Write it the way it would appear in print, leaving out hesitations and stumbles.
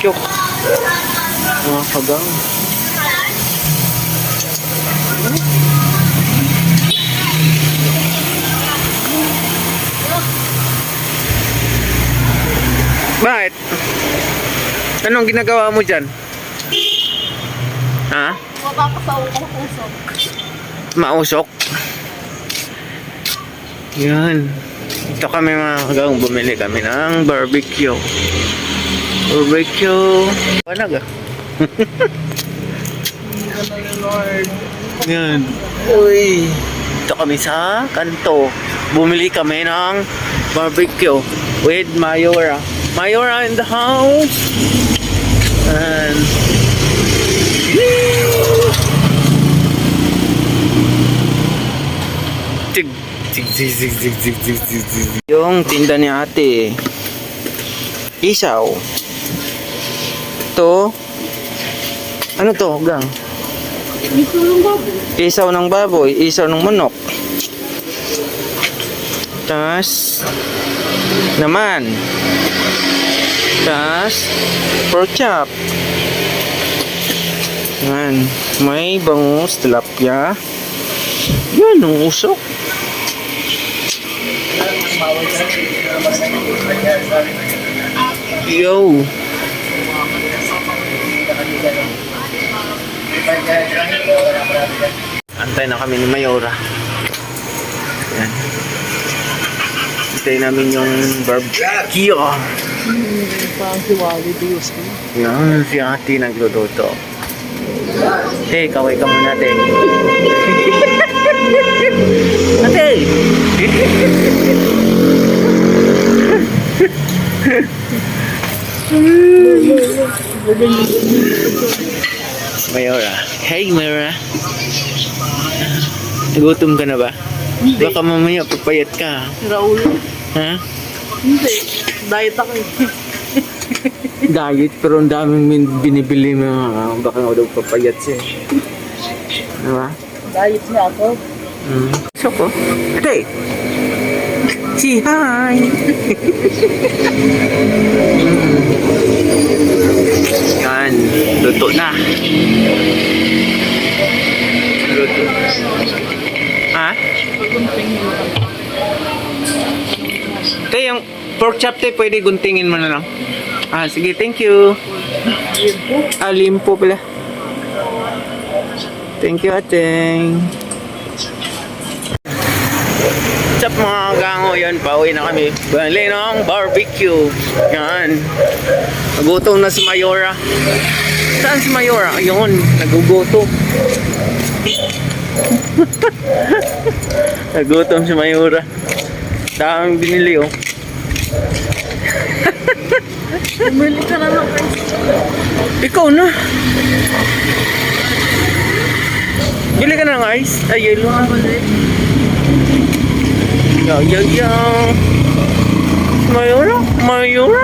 barbecue. Mga kagang. Bakit? Anong ginagawa mo dyan? Ha? Mapapasawag ang puso. Mausok? Yan. Ito kami mga kagang, bumili kami ng barbecue. Barbecue. Panag ah. Yan. Uy. Ito kami sa kanto. Bumili kami ng barbecue with Mayora. Mayora in the house. And tig tig tig tig tig tig tig tig tig. Yung tinda ni ate. Isaw. To. Ano to, gang? Isaw ng baboy, isaw ng manok. Tas naman. Tas pork chop. Yan, may bangus, tilapia. Yan, ang usok. Yo. Antay na kami ni Mayora. Yan. Antay namin yung barbecue. Parang hiwali Diyos ko. Yan, si ate nagluluto. Te, kaway ka muna, te. Ate! Mayora. Hey, Mayora. Nagutom ka na ba? Hindi. Baka mamaya papayat ka. Raul. Ha? Hindi. Diet ako eh. Diet, pero ang daming binibili mo. Baka nga daw papayat siya. Diba? Diet niya ako. So ko. Ate! Si hi! Yan. Luto na. Luto. Ha? Ate, yung pork chop, te, pwede guntingin mo na lang. Ah, sige, thank you. Limpo pala. Thank you, ateng. What's up mga gango? Yan, pauwi na kami. Bali ng barbecue. Yan. Nagutom na si Mayora. Saan si Mayora? Ayun, nagugutom. Nagutom si Mayora. Daming binili oh. Bumili ka na lang guys. Ikaw na. Bili ka na ng ice. Ay, yelo na. Yaw. Mayora?